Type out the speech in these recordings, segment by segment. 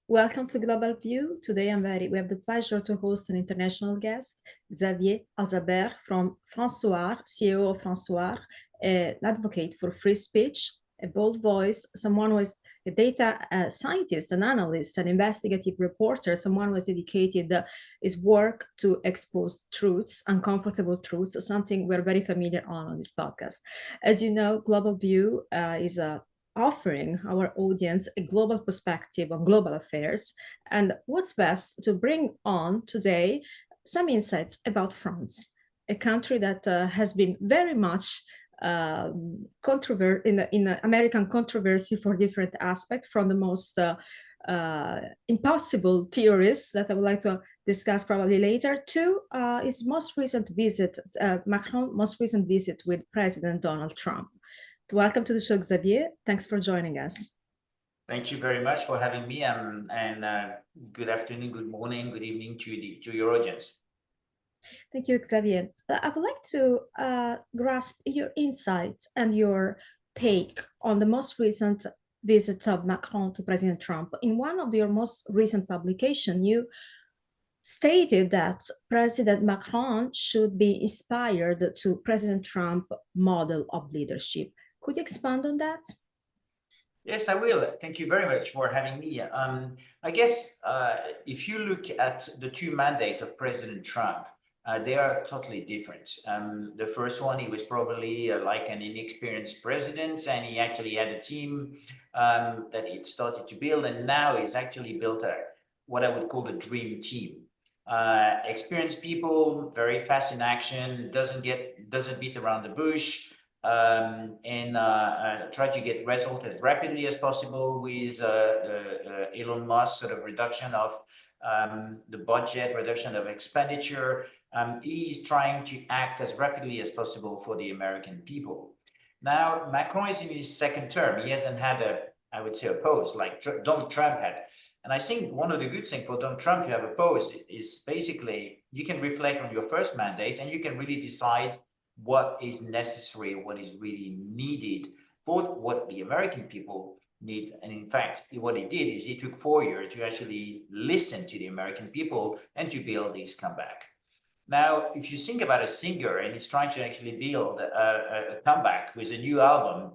Welcome to Global View. Today we have the pleasure to host an international guest, Xavier Alzaber from FRANCE-SOIR, CEO of FRANCE-SOIR, an advocate for free speech, a bold voice, someone who is a data scientist, an analyst, an investigative reporter, someone who has dedicated his work to expose truths, uncomfortable truths, something we're very familiar on this podcast. As you know, Global View is offering our audience a global perspective on global affairs. And what's best to bring on today some insights about France, a country that has been very much in American controversy for different aspects, from the most impossible theories that I would like to discuss probably later, to his most recent visit, Macron's most recent visit with President Donald Trump. Welcome to the show, Xavier. Thanks for joining us. Thank you very much for having me, and good afternoon, good morning, good evening to your audience. Thank you, Xavier. I would like to grasp your insights and your take on the most recent visit of Macron to President Trump. In one of your most recent publications, you stated that President Macron should be inspired to President Trump model of leadership. Could you expand on that? Yes, I will. Thank you very much for having me. I guess if you look at the two mandates of President Trump, they are totally different. The first one, he was probably like an inexperienced president, and he actually had a team that he'd started to build, and now he's actually built what I would call a dream team. Experienced people, very fast in action, doesn't beat around the bush. And try to get results as rapidly as possible with the Elon Musk sort of reduction of the budget, reduction of expenditure. He's trying to act as rapidly as possible for the American people. Now, Macron is in his second term. He hasn't had I would say, a pose like Donald Trump had. And I think one of the good things for Donald Trump to have a pose is basically you can reflect on your first mandate and you can really decide what is necessary, what is really needed for what the American people need. And in fact, what he did is he took 4 years to actually listen to the American people and to build his comeback. Now, if you think about a singer and he's trying to actually build a comeback with a new album,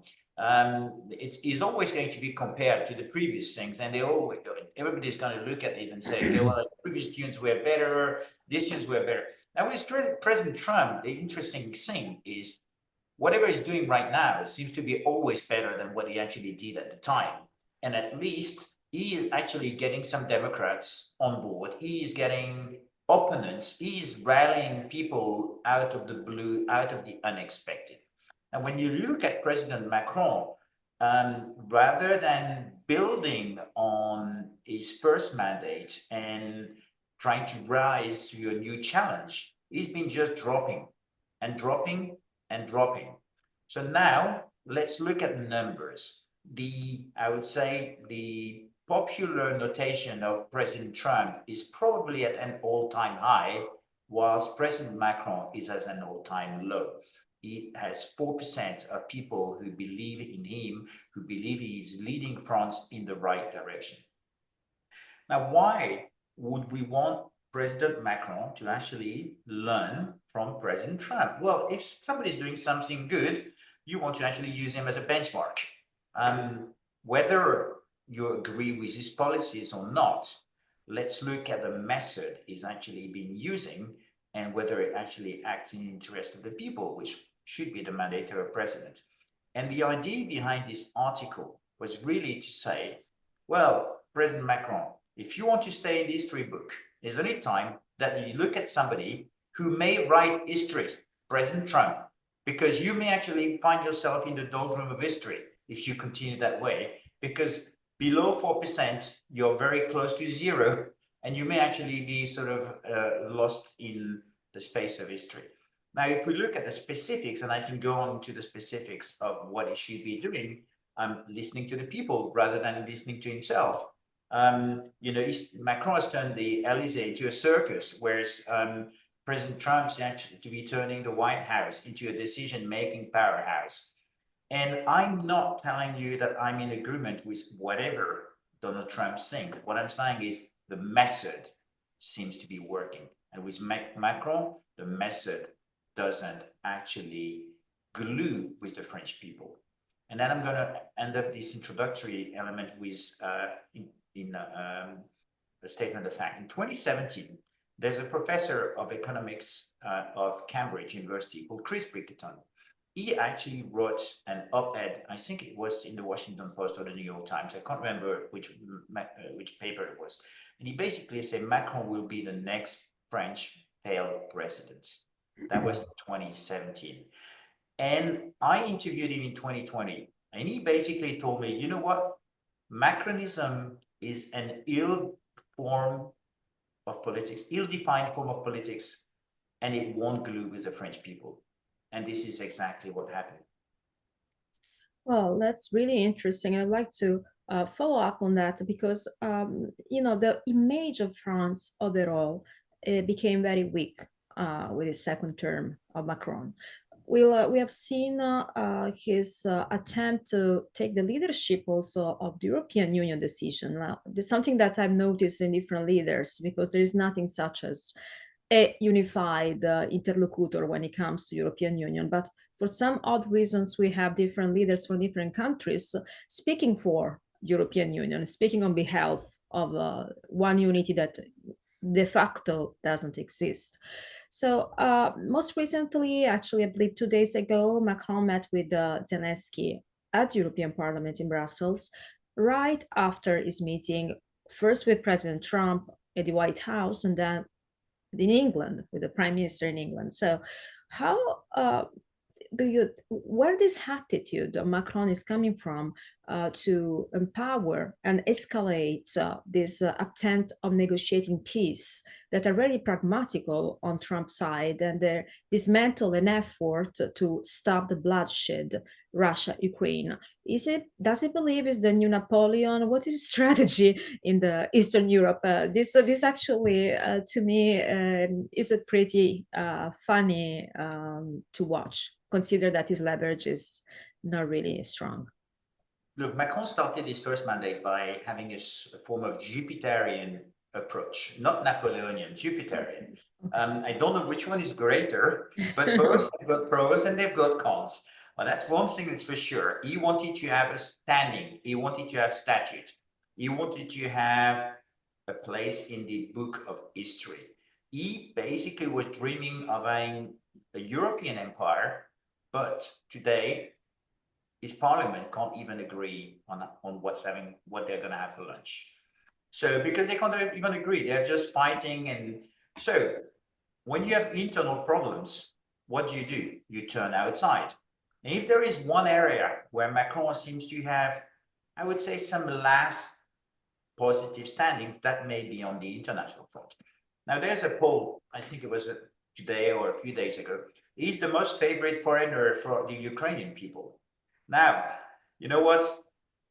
it is always going to be compared to the previous things, and everybody's going to look at it and say, okay, well, the previous tunes were better, these tunes were better. Now, with President Trump, the interesting thing is whatever he's doing right now seems to be always better than what he actually did at the time. And at least he is actually getting some Democrats on board. He is getting opponents. He is rallying people out of the blue, out of the unexpected. And when you look at President Macron, rather than building on his first mandate and trying to rise to a new challenge, he's been just dropping and dropping and dropping. So now let's look at the numbers. I would say the popular notation of President Trump is probably at an all-time high, whilst President Macron is at an all-time low. He has 4% of people who believe in him, who believe he's leading France in the right direction. Now, why would we want President Macron to actually learn from President Trump? Well, if somebody's doing something good, you want to actually use him as a benchmark. Whether you agree with his policies or not, let's look at the method he's actually been using and whether it actually acts in the interest of the people, which should be the mandate of a president. And the idea behind this article was really to say, well, President Macron, if you want to stay in the history book, there's only time that you look at somebody who may write history, President Trump, because you may actually find yourself in the doldrum of history if you continue that way, because below 4%, you're very close to zero, and you may actually be sort of lost in the space of history. Now, if we look at the specifics, and I can go on to the specifics of what he should be doing, listening to the people rather than listening to himself. Macron has turned the Elysee into a circus, whereas President Trump's actually to be turning the White House into a decision-making powerhouse. And I'm not telling you that I'm in agreement with whatever Donald Trump's thing. What I'm saying is the method seems to be working. And with Macron, the method doesn't actually glue with the French people. And then I'm going to end up this introductory element with a statement of fact. In 2017, there's a professor of economics of Cambridge University called Chris Bickerton. He actually wrote an op-ed, I think it was in the Washington Post or the New York Times, I can't remember which paper it was. And he basically said Macron will be the next French failed president. That was 2017. And I interviewed him in 2020, and he basically told me, you know what? Macronism is an ill form of politics, ill-defined form of politics, and it won't glue with the French people. And this is exactly what happened. Well, that's really interesting. I'd like to follow up on that because, the image of France overall became very weak with the second term of Macron. We have seen his attempt to take the leadership also of the European Union decision. Now, there's something that I've noticed in different leaders because there is nothing such as a unified interlocutor when it comes to European Union. But for some odd reasons, we have different leaders from different countries speaking for European Union, speaking on behalf of one unity that de facto doesn't exist. So most recently, actually, I believe 2 days ago, Macron met with Zelensky at the European Parliament in Brussels, right after his meeting, first with President Trump at the White House, and then in England with the Prime Minister in England. So how where this attitude of Macron is coming from to empower and escalate this attempt of negotiating peace that are very pragmatical on Trump's side, and dismantle an effort to stop the bloodshed, Russia, Ukraine. Does it believe is the new Napoleon? What is his strategy in the Eastern Europe? This actually, to me, is a pretty funny to watch. Consider that his leverage is not really strong. Look, Macron started his first mandate by having a form of Jupiterian approach, not Napoleonian, Jupiterian. I don't know which one is greater, but both have got pros and they've got cons. Well, that's one thing that's for sure. He wanted to have a standing. He wanted to have statute. He wanted to have a place in the book of history. He basically was dreaming of a European empire, but today his parliament can't even agree on what they're going to have for lunch. So because they can't even agree, they're just fighting. And so when you have internal problems, what do? You turn outside. And if there is one area where Macron seems to have, I would say, some last positive standings, that may be on the international front. Now there's a poll, I think it was today or a few days ago. He's the most favorite foreigner for the Ukrainian people. Now, you know what?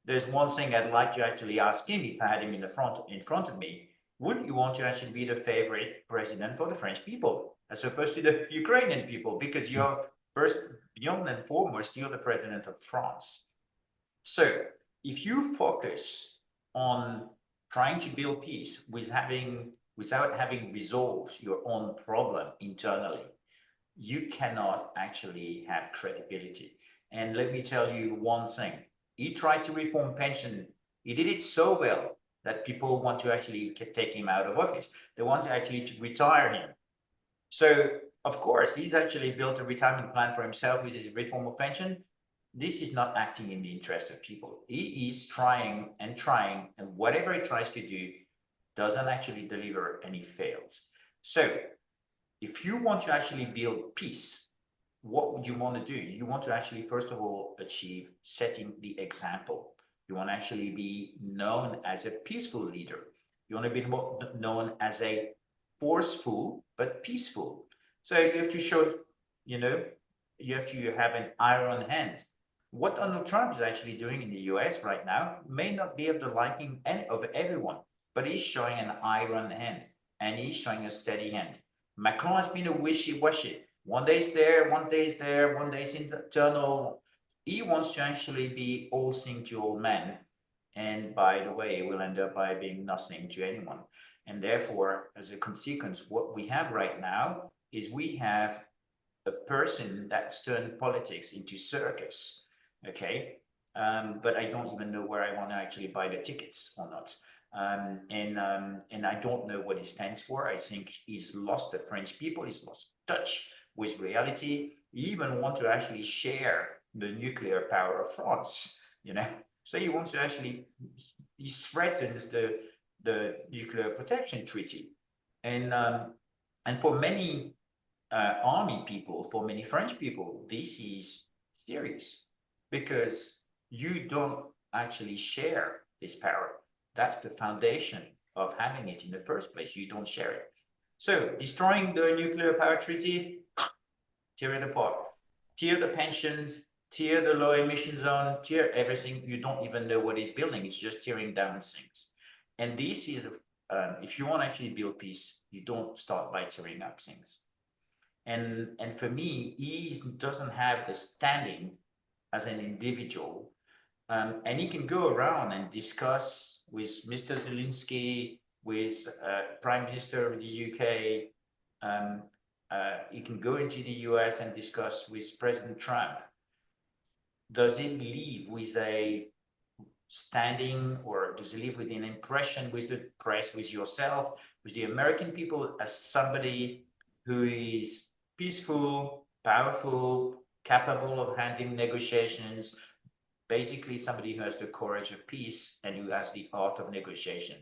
There's one thing I'd like to actually ask him if I had him in front of me. Wouldn't you want to actually be the favorite president for the French people as opposed to the Ukrainian people? Because you're first, beyond and foremost, you're the president of France. So if you focus on trying to build peace without having resolved your own problem internally, you cannot actually have credibility. And let me tell you one thing. He tried to reform pension. He did it so well that people want to actually take him out of office. They want to actually retire him. So, of course, he's actually built a retirement plan for himself with his reform of pension. This is not acting in the interest of people. He is trying, and whatever he tries to do doesn't actually deliver, and he fails. So, if you want to actually build peace, what would you want to do? You want to actually, first of all, achieve setting the example. You want to actually be known as a peaceful leader. You want to be known as a forceful but peaceful. So you have to show, you have to have an iron hand. What Donald Trump is actually doing in the US right now may not be of the liking of everyone, but he's showing an iron hand and he's showing a steady hand. Macron has been a wishy-washy. One day is there, one day is internal. He wants to actually be all seeing to all men. And by the way, it will end up by being nothing to anyone. And therefore, as a consequence, what we have right now is we have a person that's turned politics into circus, okay? But I don't even know where I want to actually buy the tickets or not. And I don't know what he stands for. I think he's lost the French people. He's lost touch with reality. He even want to actually share the nuclear power of France, you know? So he wants to actually, he threatens the nuclear protection treaty. And for many army people, for many French people, this is serious because you don't actually share this power. That's the foundation of having it in the first place. You don't share it. So destroying the nuclear power treaty, tear it apart, tear the pensions, tear the low emission zone, tear everything. You don't even know what he's building. It's just tearing down things. And this is, if you want to actually build peace, you don't start by tearing up things. And for me, he doesn't have the standing as an individual. And he can go around and discuss with Mr. Zelensky, with Prime Minister of the UK. He can go into the US and discuss with President Trump. Does he leave with a standing, or does he leave with an impression with the press, with yourself, with the American people, as somebody who is peaceful, powerful, capable of handling negotiations, basically somebody who has the courage of peace and who has the art of negotiation?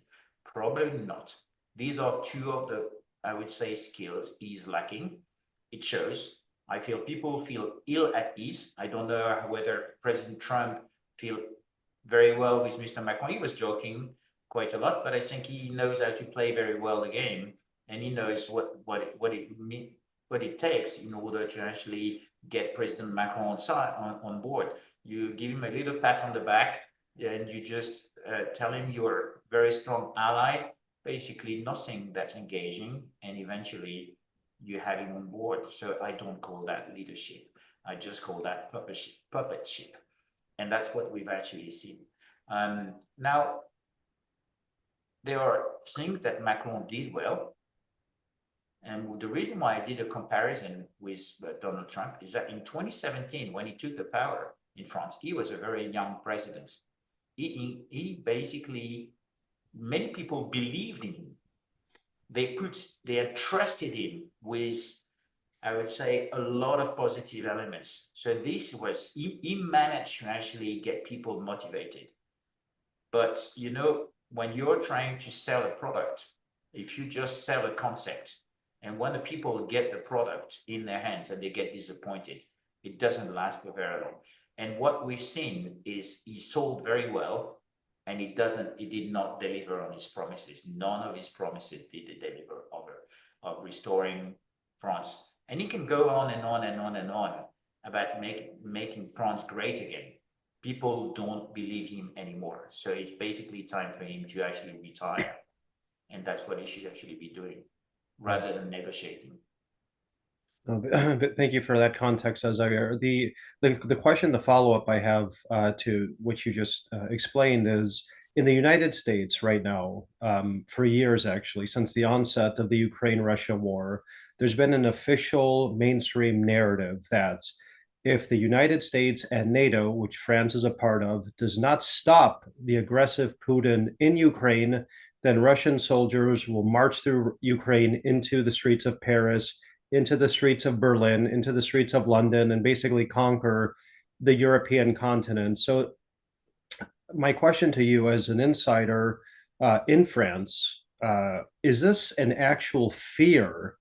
Probably not. These are two of the, I would say, skills he's lacking. It shows. I feel people feel ill at ease. I don't know whether President Trump feel very well with Mr. Macron. He was joking quite a lot, but I think he knows how to play very well the game, and he knows what it takes in order to actually get President Macron on board. You give him a little pat on the back, and you just tell him you're a very strong ally. Basically, nothing that's engaging, and eventually you have him on board. So I don't call that leadership. I just call that puppetship. And that's what we've actually seen. Now, there are things that Macron did well. And the reason why I did a comparison with Donald Trump is that in 2017, when he took the power in France, he was a very young president. He basically, many people believed in him. They entrusted him with, I would say, a lot of positive elements. So this was, he managed to actually get people motivated. But, you know, when you're trying to sell a product, if you just sell a concept, and when the people get the product in their hands and they get disappointed, it doesn't last for very long. And what we've seen is he sold very well, and he did not deliver on his promises. None of his promises did he deliver of restoring France. And he can go on and on and on and on about making France great again. People don't believe him anymore. So it's basically time for him to actually retire. And that's what he should actually be doing, rather than negotiating. But thank you for that context, Xavier. The question, the follow-up I have to what you just explained is, in the United States right now, for years actually, since the onset of the Ukraine-Russia war, there's been an official mainstream narrative that if the United States and NATO, which France is a part of, does not stop the aggressive Putin in Ukraine, then Russian soldiers will march through Ukraine into the streets of Paris, into the streets of Berlin, into the streets of London, and basically conquer the European continent. So my question to you as an insider in France, is this an actual fear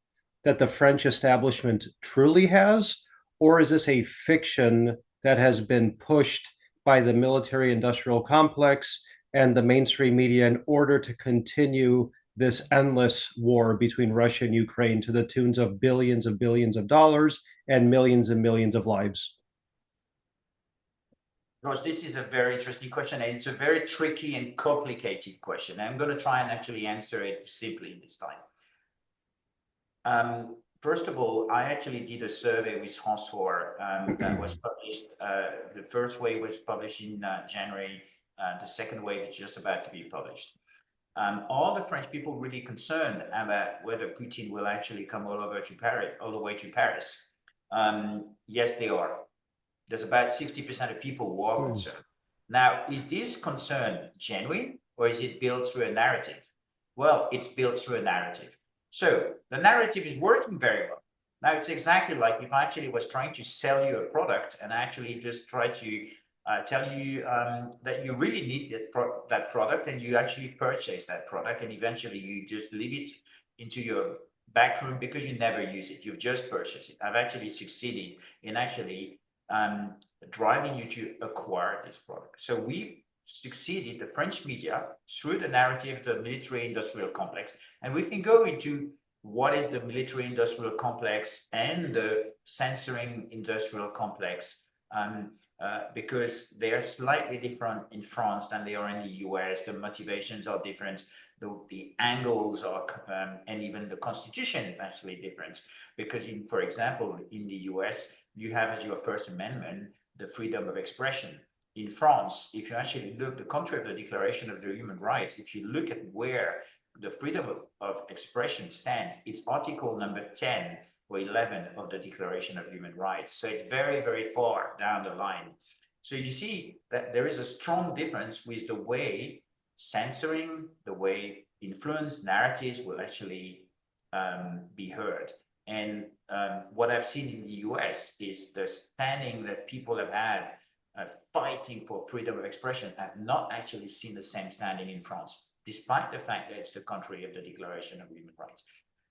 that the French establishment truly has, or is this a fiction that has been pushed by the military-industrial complex and the mainstream media in order to continue this endless war between Russia and Ukraine to the tunes of billions of dollars and millions of lives? Gosh, this is a very interesting question, and it's a very tricky and complicated question. I'm going to try and actually answer it simply this time. First of all, I actually did a survey with FRANCE-SOIR that was published. The first wave was published in January The second wave is just about to be published. Are the French people really concerned about whether Putin will actually come all the way to Paris? Yes, they are. There's about 60% of people who are concerned. Now, is this concern genuine, or is it built through a narrative? Well, it's built through a narrative. So the narrative is working very well. Now, it's exactly like if I actually was trying to sell you a product and actually just try to tell you that you really need that product, and you actually purchase that product, and eventually you just leave it into your back room because you never use it. You've just purchased it. I've actually succeeded in actually driving you to acquire this product. So we've succeeded, the French media, through the narrative, the military-industrial complex, and we can go into what is the military-industrial complex and the censoring industrial complex, because they are slightly different in France than they are in the US. The motivations are different, the angles are, and even the constitution is actually different. Because for example, in the US, you have as your First Amendment, the freedom of expression. In France, if you actually look, the country of the Declaration of the Human Rights, if you look at where the freedom of expression stands, it's article number 10 or 11 of the Declaration of Human Rights. So it's very, very far down the line. So you see that there is a strong difference with the way censoring, the way influence narratives will actually be heard. And what I've seen in the US is the standing that people have had fighting for freedom of expression. I've not actually seen the same standing in France, despite the fact that it's the country of the Declaration of Human Rights.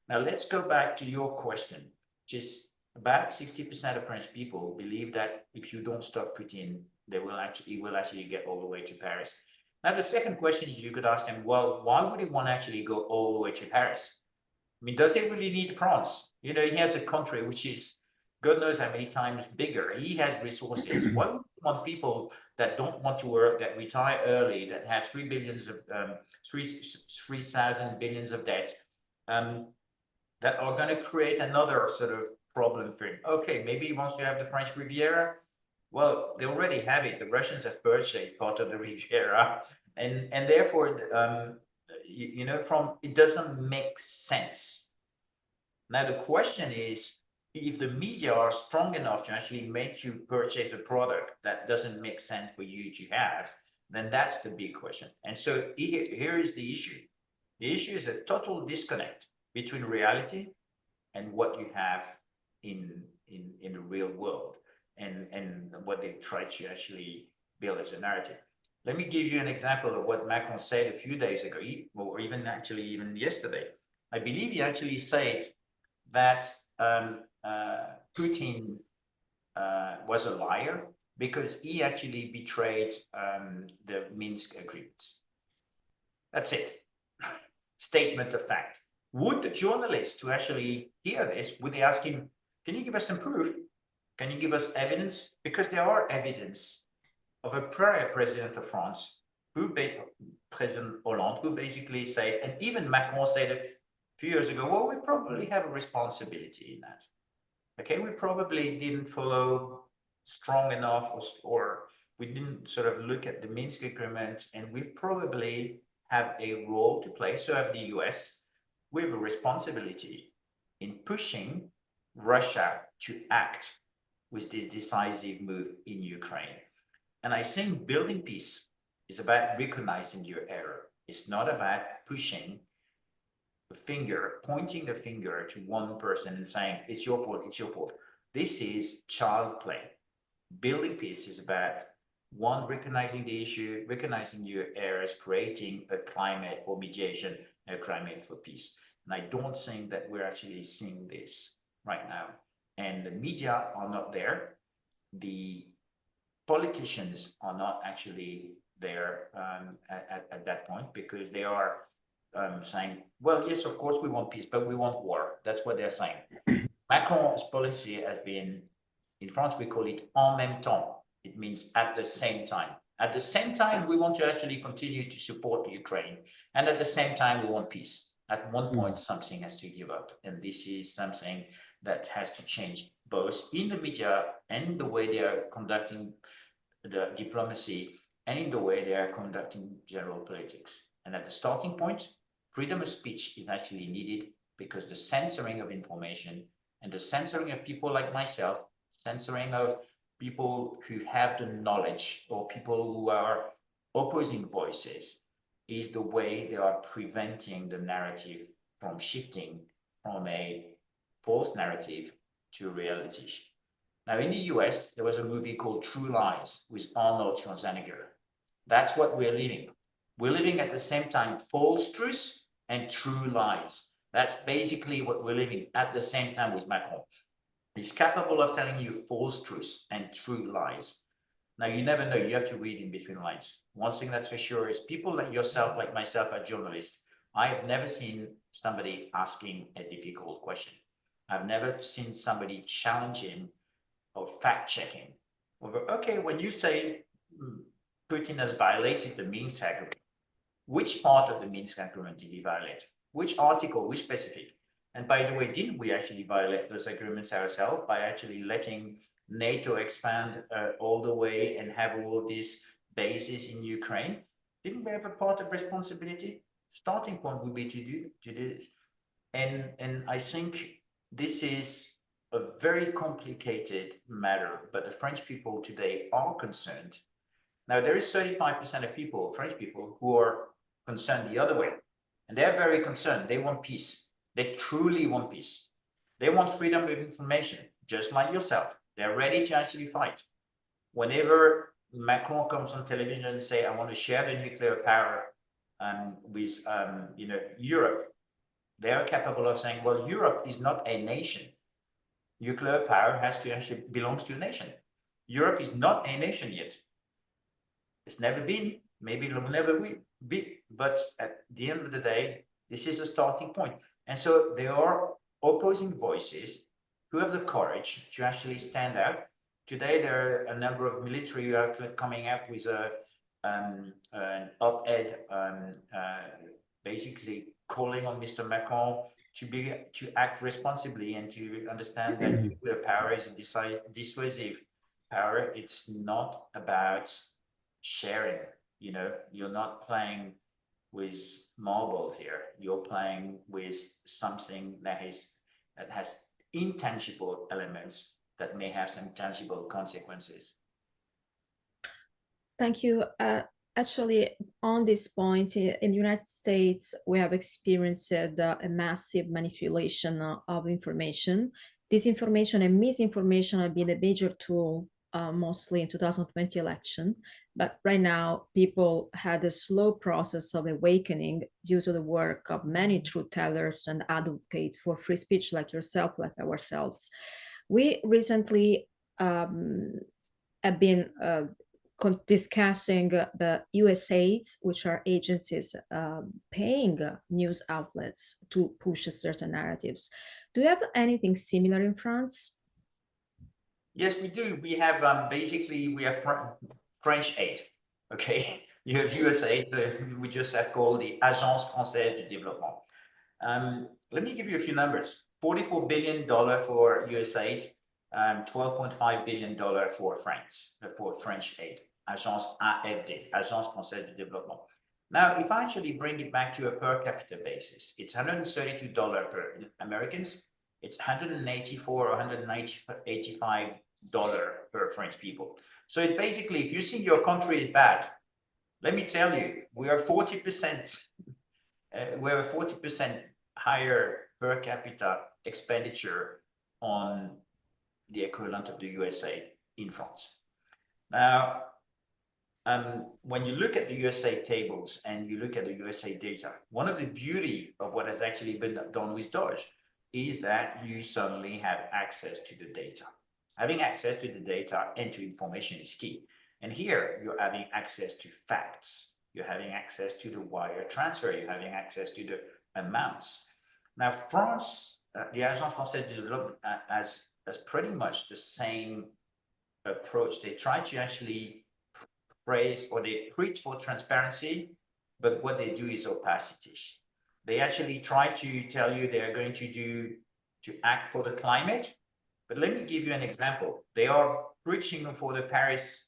Now, let's go back to your question. Just about 60% of French people believe that if you don't stop Putin, it will actually get all the way to Paris. Now, the second question is, you could ask them, well, why would he want to actually go all the way to Paris? I mean, does he really need France? You know, he has a country which is God knows how many times bigger. He has resources. Why would you want people that don't want to work, that retire early, that have 3,000 billions of debt, that are going to create another sort of problem for him? Okay, maybe he wants to have the French Riviera. Well, they already have it. The Russians have purchased part of the Riviera, and therefore, you know, it doesn't make sense. Now the question is, if the media are strong enough to actually make you purchase a product that doesn't make sense for you to have, then that's the big question. And so here is the issue. The issue is a total disconnect between reality and what you have in the real world, and what they try to actually build as a narrative. Let me give you an example of what Macron said a few days ago, or even yesterday. I believe he actually said that Putin was a liar because he actually betrayed the Minsk agreements. That's it. Statement of fact. Would the journalists who actually hear this, would they ask him, can you give us some proof? Can you give us evidence? Because there are evidence of a prior president of France, President Hollande, who basically said, and even Macron said a few years ago, well, we probably have a responsibility in that. Okay, we probably didn't follow strong enough, or we didn't sort of look at the Minsk agreement, and we probably have a role to play. So have the US. We have a responsibility in pushing Russia to act with this decisive move in Ukraine. And I think building peace is about recognizing your error. It's not about pushing the finger, pointing the finger to one person and saying, it's your fault, it's your fault. This is child play. Building peace is about, one, recognizing the issue, recognizing your errors, creating a climate for mediation, a climate for peace. And I don't think that we're actually seeing this right now. And the media are not there. The politicians are not actually there at that point, because they are saying, well, yes, of course we want peace, but we want war. That's what they're saying. Macron's policy has been, in France, we call it en même temps. It means at the same time. At the same time, we want to actually continue to support Ukraine. And at the same time, we want peace. At one point, something has to give up. And this is something that has to change, both in the media and the way they are conducting the diplomacy, and in the way they are conducting general politics. And at the starting point, freedom of speech is actually needed because the censoring of information and the censoring of people like myself, censoring of people who have the knowledge or people who are opposing voices, is the way they are preventing the narrative from shifting from a false narrative to reality. Now, in the US, there was a movie called True Lies with Arnold Schwarzenegger. That's what we're living. We're living at the same time false truths and true lies. That's basically what we're living at the same time with Macron. He's capable of telling you false truths and true lies. Now, you never know. You have to read in between lines. One thing that's for sure is people like yourself, like myself, are journalists. I have never seen somebody asking a difficult question. I've never seen somebody challenging or fact-checking. Okay, when you say Putin has violated the Minsk Agreement, which part of the Minsk Agreement did he violate? Which article, which specific? And by the way, didn't we actually violate those agreements ourselves by actually letting NATO expand all the way and have all of these bases in Ukraine? Didn't we have a part of responsibility? Starting point would be to do this. And I think this is a very complicated matter, but the French people today are concerned. Now, there is 35% of people, French people, who are concerned the other way. And they're very concerned. They want peace. They truly want peace. They want freedom of information, just like yourself. They're ready to actually fight. Whenever Macron comes on television and say, I want to share the nuclear power with Europe, they are capable of saying, well, Europe is not a nation. Nuclear power has to actually belongs to a nation. Europe is not a nation yet. It's never been, maybe it will never be, but at the end of the day, this is a starting point. And so there are opposing voices who have the courage to actually stand out. Today, there are a number of military who are coming up with an op-ed basically calling on Mr. Macron to act responsibly and to understand that nuclear power is a dissuasive power. It's not about sharing. You're not playing with marbles here. You're playing with something that has intangible elements that may have some tangible consequences. Thank you. Actually, on this point, in the United States, we have experienced a massive manipulation of information. Disinformation and misinformation have been a major tool, mostly in 2020 election. But right now, people had a slow process of awakening due to the work of many truth tellers and advocates for free speech like yourself, like ourselves. We recently have been discussing the USAIDs, which are agencies paying news outlets to push certain narratives. Do you have anything similar in France? Yes, we do. We have basically French aid. Okay, you have USAID. We just have called the Agence Française du Développement. Let me give you a few numbers. $44 billion for USAID, $12.5 billion for France, for French aid. Agence AFD, Agence Française du Développement. Now, if I actually bring it back to a per capita basis, it's $132 per Americans. It's $184 or $185 per French people. So it basically, if you think your country is bad, let me tell you, we are 40%. We have a 40% higher per capita expenditure on the equivalent of the USA in France. Now, when you look at the USA tables and you look at the USA data, one of the beauty of what has actually been done with Dodge is that you suddenly have access to the data. Having access to the data and to information is key. And here you're having access to facts. You're having access to the wire transfer. You're having access to the amounts. Now, France, the Agence Française du Développement has pretty much the same approach. They try to actually praise or they preach for transparency, but what they do is opacity. They actually try to tell you they are going to act for the climate. But let me give you an example. They are preaching for the Paris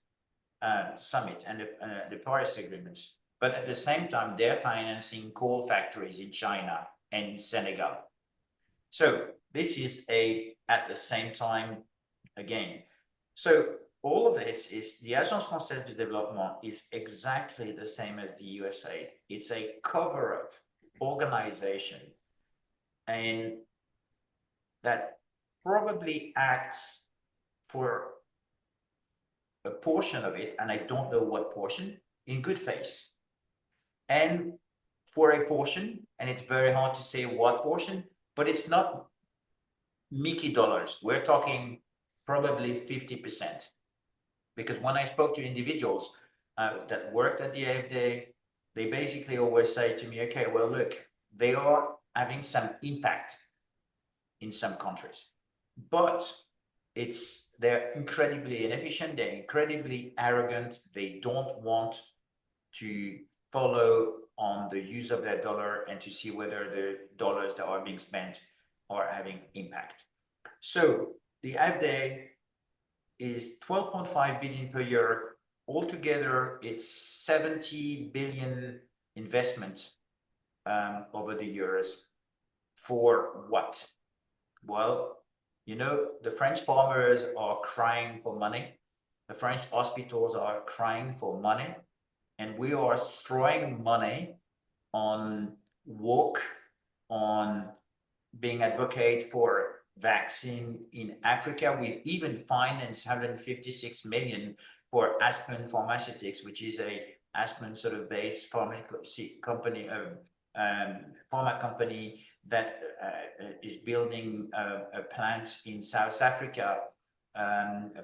summit and the Paris agreements. But at the same time, they're financing coal factories in China and in Senegal. So this is at the same time again. So all of this is the Agence Française de Développement is exactly the same as the USAID. It's a cover-up organization, and that probably acts for a portion of it, and I don't know what portion, in good faith. And for a portion, and it's very hard to say what portion, but it's not Mickey dollars. We're talking probably 50%. Because when I spoke to individuals that worked at the AFD, they basically always say to me, okay, well, look, they are having some impact in some countries, but they're incredibly inefficient, they're incredibly arrogant, they don't want to follow on the use of their dollar and to see whether the dollars that are being spent are having impact. So the AFD is 12.5 billion per year. Altogether, it's 70 billion investment over the years. For what? Well, you know, the French farmers are crying for money. The French hospitals are crying for money. And we are throwing money on work, on being advocate for vaccine in Africa. We even financed 156 million for Aspen Pharmaceutics, which is a Aspen sort of based pharma company that is building a plant in South Africa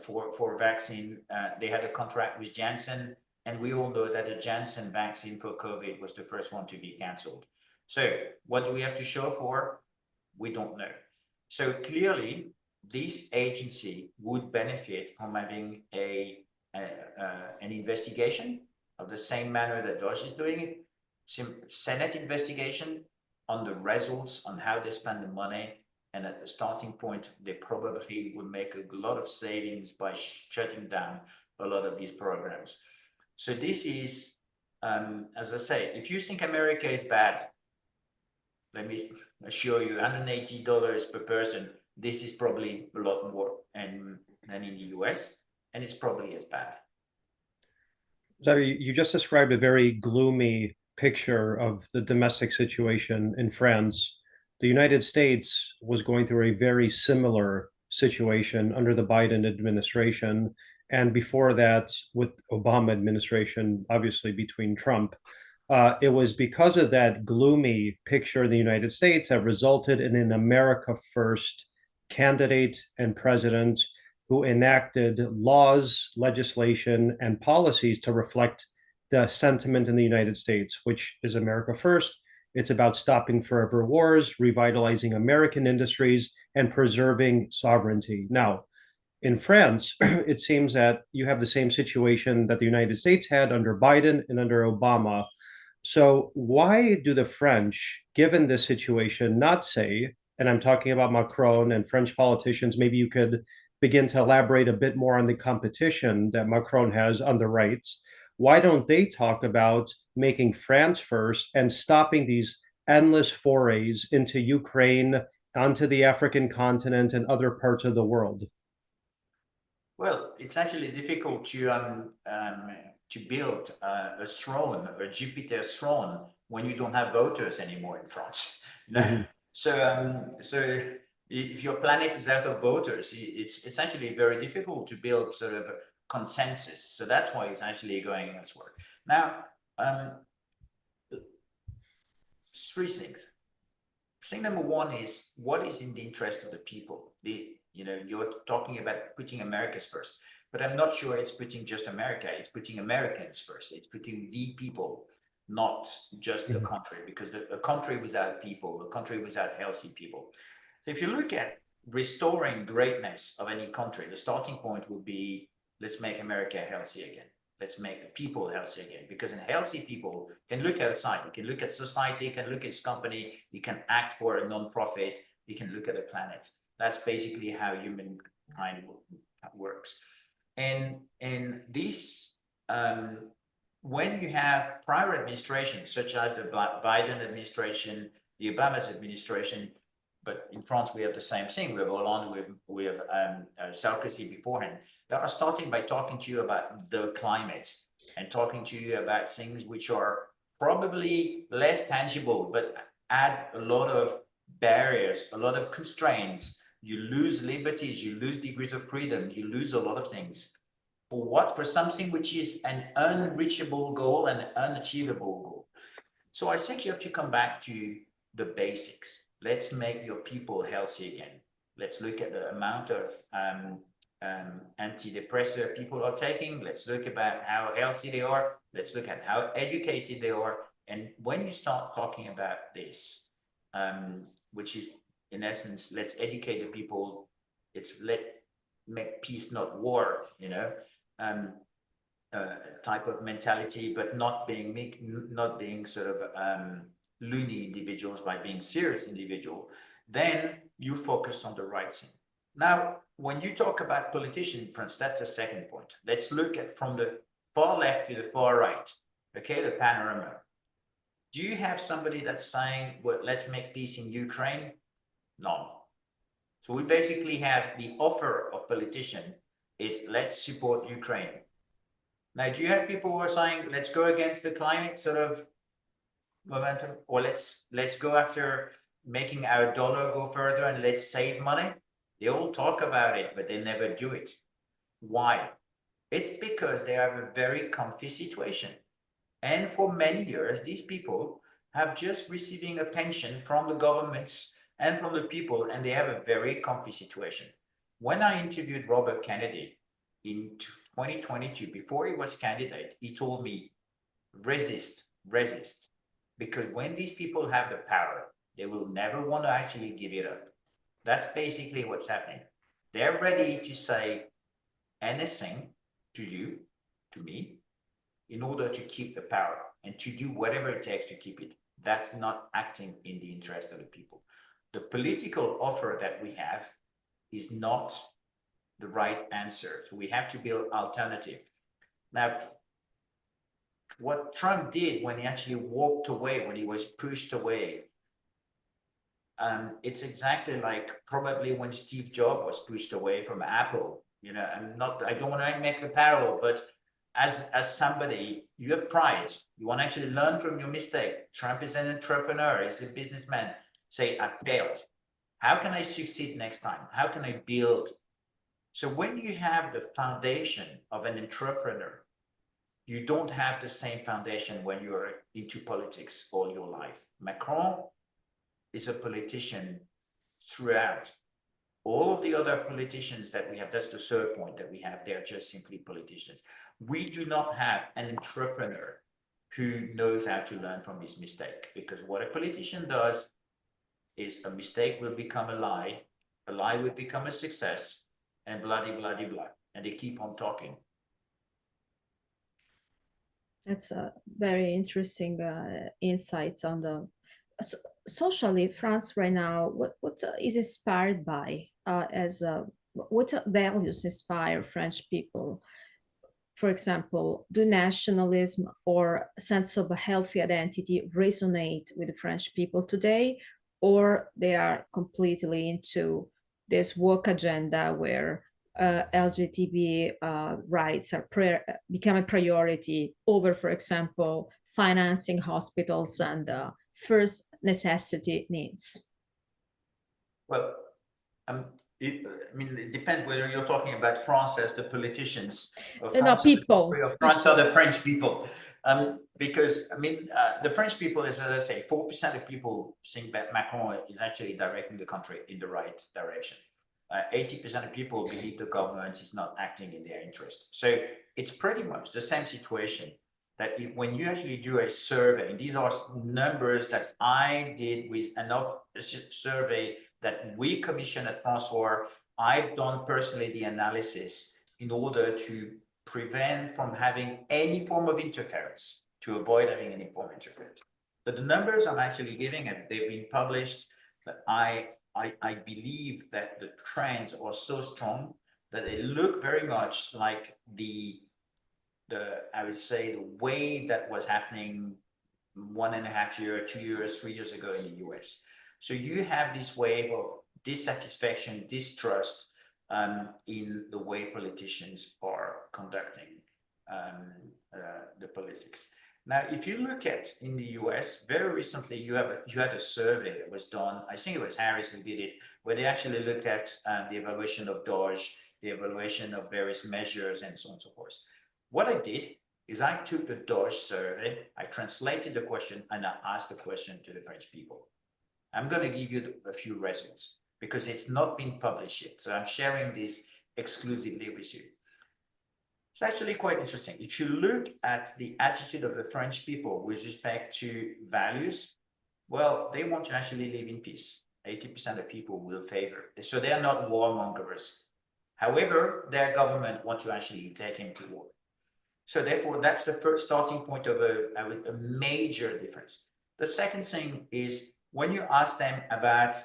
for vaccine. They had a contract with Janssen, and we all know that the Janssen vaccine for COVID was the first one to be cancelled. So what do we have to show for? We don't know. So clearly, this agency would benefit from having an investigation of the same manner that Josh is doing it, some Senate investigation on the results, on how they spend the money, and at the starting point, they probably would make a lot of savings by shutting down a lot of these programs. So this is, as I say, if you think America is bad, let me assure you, $180 per person, this is probably a lot more than in the US, and it's probably as bad. Xavier, you just described a very gloomy picture of the domestic situation in France. The United States was going through a very similar situation under the Biden administration, and before that with Obama administration, obviously between Trump. It was because of that gloomy picture in the United States that resulted in an America First candidate and president who enacted laws, legislation, and policies to reflect the sentiment in the United States, which is America First. It's about stopping forever wars, revitalizing American industries, and preserving sovereignty. Now, in France, it seems that you have the same situation that the United States had under Biden and under Obama. So why do the French, given this situation, not say, and I'm talking about Macron and French politicians, maybe you could begin to elaborate a bit more on the competition that Macron has on the right. Why don't they talk about making France first and stopping these endless forays into Ukraine, onto the African continent, and other parts of the world? Well, it's actually difficult to build a throne, a Jupiter throne, when you don't have voters anymore in France. Mm-hmm. So if your planet is out of voters, it's actually very difficult to build sort of a consensus. So that's why it's actually going elsewhere. Now, three things. Thing number one is, what is in the interest of the people? You're talking about putting Americans first, but I'm not sure it's putting just America. It's putting Americans first. It's putting the people, not just the country, because a country without people, a country without healthy people. So if you look at restoring greatness of any country, the starting point would be, let's make America healthy again. Let's make the people healthy again, because in healthy people can look outside, you can look at society, you can look at his company, you can act for a non-profit, you can look at the planet. That's basically how humankind works. And this when you have prior administrations, such as the Biden administration, the Obama's administration, but in France we have the same thing. We have Hollande, we have Sarkozy beforehand, that are starting by talking to you about the climate and talking to you about things which are probably less tangible, but add a lot of barriers, a lot of constraints. You lose liberties, you lose degrees of freedom, you lose a lot of things. For what? For something which is an unreachable goal and an unachievable goal. So I think you have to come back to the basics. Let's make your people healthy again. Let's look at the amount of antidepressant people are taking. Let's look about how healthy they are. Let's look at how educated they are. And when you start talking about this, which is in essence, let's educate the people. It's make peace, not war, you know, type of mentality, but not being sort of loony individuals by being serious individual, then you focus on the right thing. Now, when you talk about politicians, for instance, that's the second point. Let's look at from the far left to the far right, okay, the panorama. Do you have somebody that's saying, well, let's make peace in Ukraine? No. So we basically have the offer of politician is let's support Ukraine. Now, do you have people who are saying, let's go against the climate sort of momentum, or let's go after making our dollar go further and let's save money? They all talk about it, but they never do it. Why? It's because they have a very comfy situation. And for many years, these people have just receiving a pension from the governments and from the people, and they have a very comfy situation. When I interviewed Robert Kennedy in 2022, before he was candidate, he told me, resist, because when these people have the power, they will never want to actually give it up. That's basically what's happening. They're ready to say anything to you, to me, in order to keep the power and to do whatever it takes to keep it. That's not acting in the interest of the people. The political offer that we have is not the right answer. So we have to build alternative. Now, what Trump did when he actually walked away, when he was pushed away, it's exactly like probably when Steve Jobs was pushed away from Apple. You know, I don't want to make a parallel, but as somebody, you have pride. You want to actually learn from your mistake. Trump is an entrepreneur, he's a businessman. Say, I failed. How can I succeed next time? How can I build? So when you have the foundation of an entrepreneur, you don't have the same foundation when you're into politics all your life. Macron is a politician throughout. All of the other politicians that we have, that's the third point that we have, they're just simply politicians. We do not have an entrepreneur who knows how to learn from his mistake, because what a politician does is a mistake will become a lie will become a success, and blah, blah, blah, blah. And they keep on talking. That's a very interesting insights on the socially France right now. What is inspired by what values inspire French people? For example, do nationalism or sense of a healthy identity resonate with the French people today, or they are completely into this woke agenda where LGBT rights are become a priority over, for example, financing hospitals and first necessity needs? Well, it depends whether you're talking about France as the politicians, or France, people. Or France are the French people. Because the French people is, as I say, 4% of people think that Macron is actually directing the country in the right direction. 80% of people believe the government is not acting in their interest. So it's pretty much the same situation that when you actually do a survey, and these are numbers that I did with enough survey that we commissioned at FRANCE-SOIR. I've done personally the analysis in order to prevent from having any form of interference, to avoid having any form of interference. But the numbers I'm actually giving, and they've been published, but I believe that the trends are so strong that they look very much like the I would say, the wave that was happening 1.5 years, 2 years, 3 years ago in the US. So you have this wave of dissatisfaction, distrust in the way politicians are conducting the politics. Now, if you look at in the US, very recently you had a survey that was done. I think it was Harris who did it, where they actually looked at the evaluation of Dodge, the evaluation of various measures, and so on and so forth. What I did is I took the Dodge survey, I translated the question, and I asked the question to the French people. I'm going to give you a few results because it's not been published yet. So I'm sharing this exclusively with you. It's actually quite interesting. If you look at the attitude of the French people with respect to values, well, they want to actually live in peace. 80% of people will favor. So they are not warmongers. However, their government wants to actually take him to war. So therefore, that's the first starting point of a major difference. The second thing is when you ask them about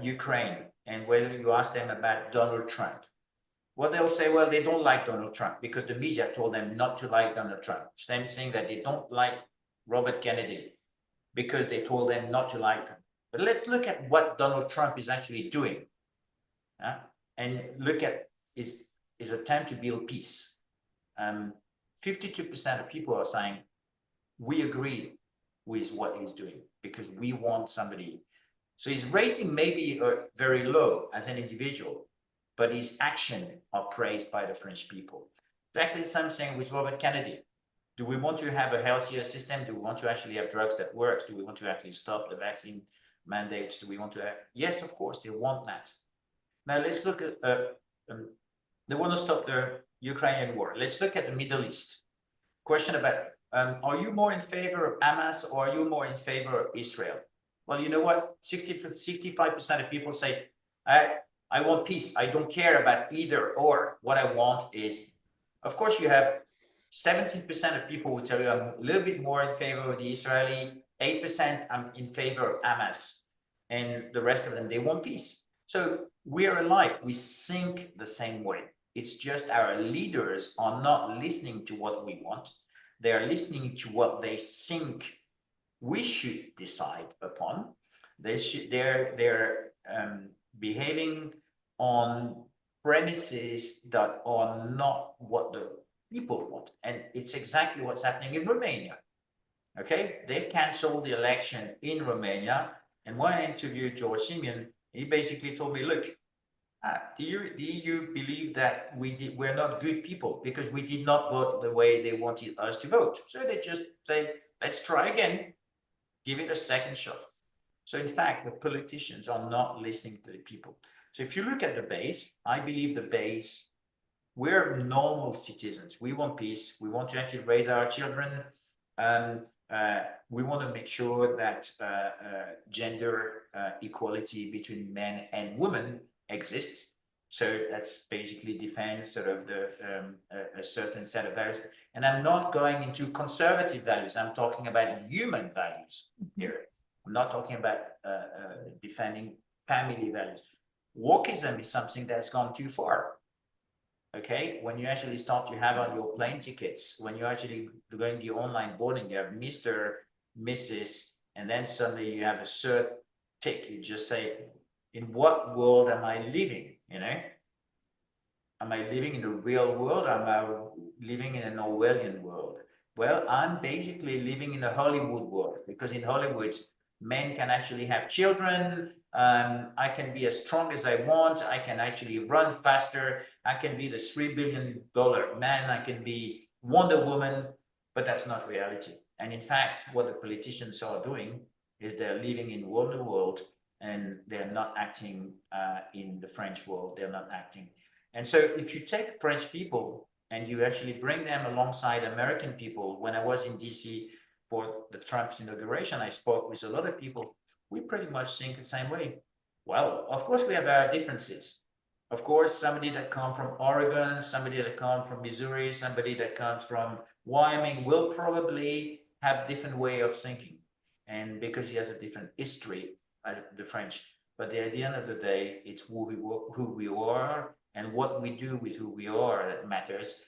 Ukraine and whether you ask them about Donald Trump, well, they'll say, well, they don't like Donald Trump because the media told them not to like Donald Trump. Same thing that they don't like Robert Kennedy because they told them not to like him. But let's look at what Donald Trump is actually doing and look at his attempt to build peace. 52% of people are saying, we agree with what he's doing because we want somebody. So his rating may be very low as an individual, but his actions are praised by the French people. Exactly the same thing with Robert Kennedy. Do we want to have a healthier system? Do we want to actually have drugs that work? Do we want to actually stop the vaccine mandates? Do we want to have... Yes, of course, they want that. Now let's look at, they want to stop the Ukrainian war. Let's look at the Middle East. Question about, are you more in favor of Hamas or are you more in favor of Israel? Well, you know what? 65% of people say, I want peace. I don't care about either or. What I want is, of course, you have 17% of people who tell you I'm a little bit more in favor of the Israeli, 8% I'm in favor of Hamas, and the rest of them, they want peace. So we are alike. We think the same way. It's just our leaders are not listening to what we want. They are listening to what they think we should decide upon. They're behaving on premises that are not what the people want. And it's exactly what's happening in Romania. Okay, they canceled the election in Romania. And when I interviewed George Simeon, he basically told me, look, the EU believe that we're not good people because we did not vote the way they wanted us to vote. So they just say, let's try again, give it a second shot. So in fact, the politicians are not listening to the people. So if you look at the base, I believe the base, we're normal citizens. We want peace. We want to actually raise our children. We want to make sure that gender equality between men and women exists. So that's basically defends sort of a certain set of values. And I'm not going into conservative values. I'm talking about human values here. I'm not talking about defending family values. Wokeism is something that's gone too far. Okay, when you actually start to have on your plane tickets, when you actually going the online boarding, you have Mr., Mrs., and then suddenly you have a cert tick. You just say, in what world am I living? You know, am I living in the real world? Or am I living in an Orwellian world? Well, I'm basically living in a Hollywood world because in Hollywood, men can actually have children. I can be as strong as I want. I can actually run faster. I can be the $3 billion man. I can be Wonder Woman, but that's not reality. And in fact, what the politicians are doing is they're living in Wonder World and they're not acting in the French world. They're not acting. And so if you take French people and you actually bring them alongside American people, when I was in DC for the Trump's inauguration, I spoke with a lot of people. We pretty much think the same way. Well, of course, we have our differences. Of course, somebody that comes from Oregon, somebody that comes from Missouri, somebody that comes from Wyoming will probably have a different way of thinking. And because he has a different history, the French. But at the end of the day, it's who we are and what we do with who we are that matters.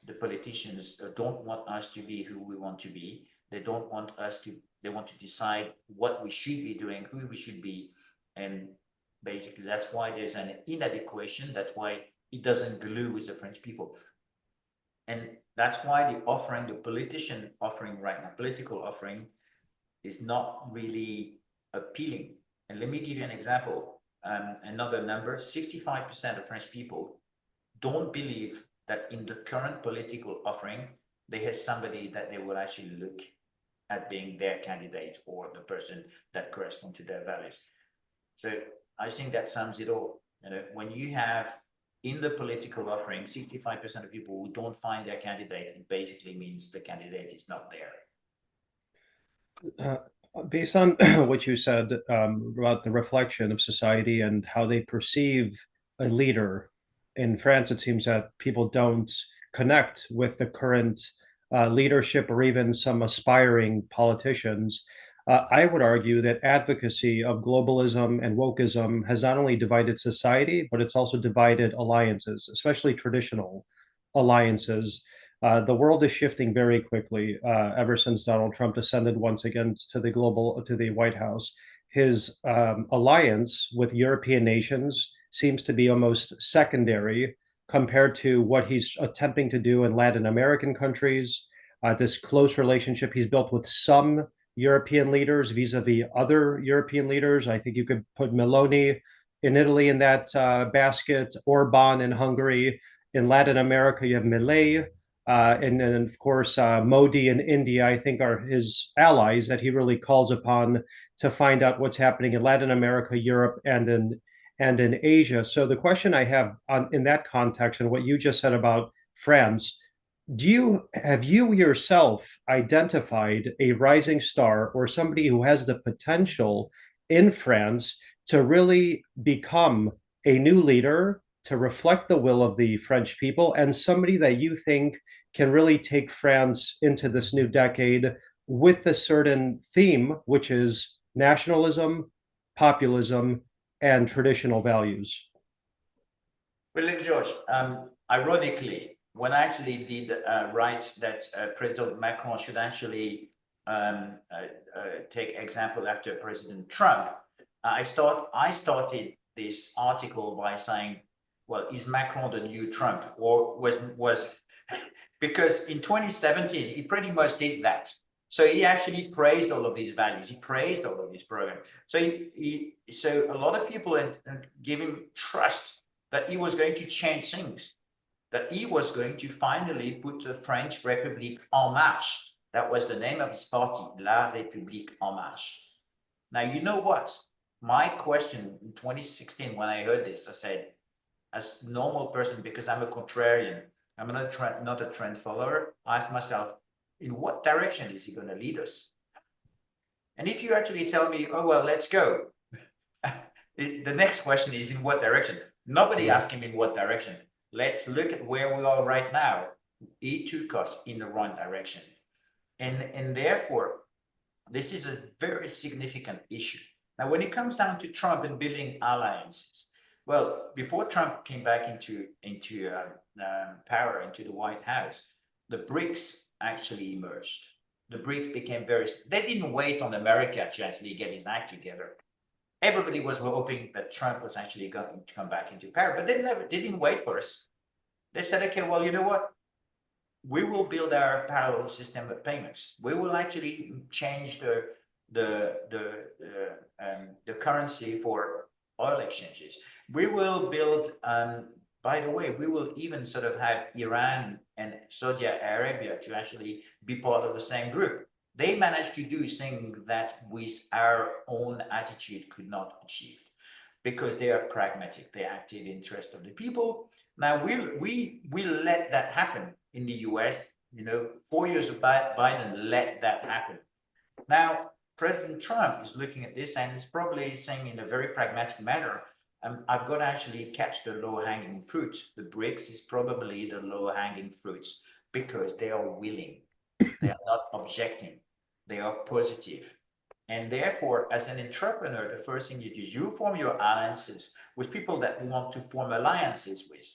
the politicians don't want us to be who we want to be. They don't want us to, they want to decide what we should be doing, who we should be. And basically that's why there's an inadequation. That's why it doesn't glue with the French people. And that's why the offering, the politician offering right now, political offering, is not really appealing. And let me give you an example. Another number, 65% of French people don't believe that in the current political offering, they have somebody that they will actually look at being their candidate or the person that corresponds to their values. So I think that sums it all. You know, when you have in the political offering, 65% of people who don't find their candidate, it basically means the candidate is not there. Based on what you said about the reflection of society and how they perceive a leader, in France, it seems that people don't connect with the current leadership or even some aspiring politicians. I would argue that advocacy of globalism and wokeism has not only divided society, but it's also divided alliances, especially traditional alliances. The world is shifting very quickly ever since Donald Trump ascended once again to the White House. His alliance with European nations seems to be almost secondary compared to what he's attempting to do in Latin American countries. This close relationship he's built with some European leaders vis-a-vis other European leaders. I think you could put Meloni in Italy in that basket, Orban in Hungary. In Latin America, you have Milei, and of course, Modi in India, I think, are his allies that he really calls upon to find out what's happening in Latin America, Europe, and in Asia. So the question I have in that context and what you just said about France, have you yourself identified a rising star or somebody who has the potential in France to really become a new leader, to reflect the will of the French people, and somebody that you think can really take France into this new decade with a certain theme, which is nationalism, populism, and traditional values? Well, George, ironically, when I actually did write that President Macron should actually take example after President Trump, I started this article by saying, well, is Macron the new Trump, or was because in 2017 he pretty much did that. So he actually praised all of these values. He praised all of these programs. So so a lot of people gave him trust that he was going to change things, that he was going to finally put the French République en marche. That was the name of his party, La République en marche. Now, you know what? My question in 2016, when I heard this, I said, as a normal person, because I'm a contrarian, I'm not a trend follower, I asked myself, in what direction is he going to lead us? And if you actually tell me, oh, well, let's go, the next question is in what direction? Nobody asked him in what direction. Let's look at where we are right now. He took us in the wrong direction. And therefore, this is a very significant issue. Now, when it comes down to Trump and building alliances, well, before Trump came back into power, into the White House, the BRICS actually emerged. The BRICS became they didn't wait on America to actually get his act together. Everybody was hoping that Trump was actually going to come back into power, but they didn't wait for us. They said, okay, well, you know what? We will build our parallel system of payments. We will actually change the currency for oil exchanges. We will build, by the way, we will even sort of have Iran and Saudi Arabia to actually be part of the same group. They managed to do things that with our own attitude could not achieve, because they are pragmatic. They active interest of the people. Now we let that happen in the US. You know, 4 years of Biden let that happen. Now President Trump is looking at this and is probably saying in a very pragmatic manner, I've got to actually catch the low-hanging fruit. The BRICS is probably the low-hanging fruits because they are willing. They are not objecting. They are positive. And therefore, as an entrepreneur, the first thing you do is you form your alliances with people that you want to form alliances with.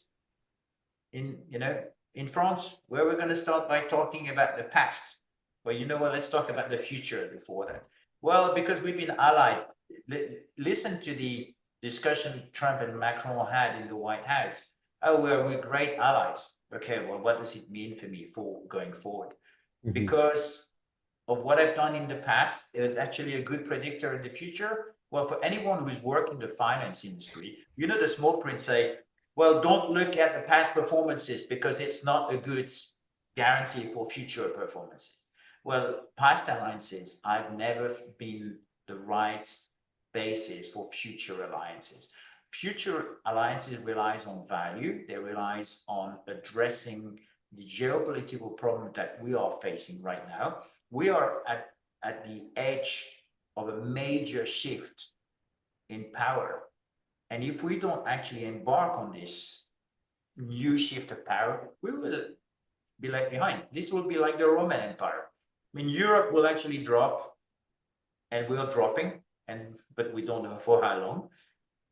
You know, In France, where we're going to start by talking about the past. Well, you know what? Let's talk about the future before that. Well, because we've been allied. Listen to the discussion Trump and Macron had in the White House. Oh, we're great allies. Okay, well, what does it mean for me for going forward? Because of what I've done in the past, it's actually a good predictor in the future. Well, for anyone who's worked in the finance industry, you know, the small print say, well, don't look at the past performances because it's not a good guarantee for future performances. Well, past alliances, I've never been the right basis for future alliances. Future alliances relies on value. They relies on addressing the geopolitical problem that we are facing right now. We are at the edge of a major shift in power. And if we don't actually embark on this new shift of power, we will be left behind. This will be like the Roman Empire. I mean, Europe will actually drop, and we are dropping, but we don't know for how long.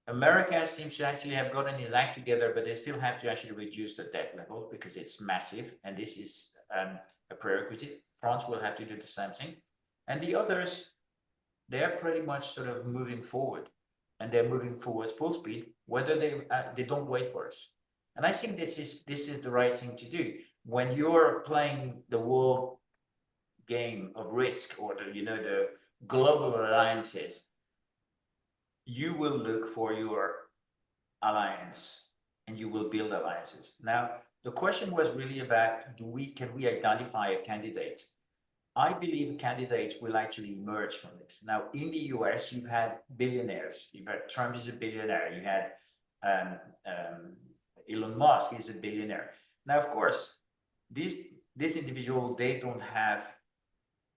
America seems to actually have gotten his act together, but they still have to actually reduce the debt level because it's massive, and this is a prerequisite. France will have to do the same thing. And the others, they're pretty much sort of moving forward, and they're moving forward full speed, whether they don't wait for us. And I think this is the right thing to do. When you're playing the world game of risk, or the global alliances, you will look for your alliance and you will build alliances. Now, the question was really about, can we identify a candidate? I believe candidates will actually emerge from this. Now, in the US, you've had billionaires. You've had Trump is a billionaire. You had Elon Musk is a billionaire. Now, of course, these individuals, they don't have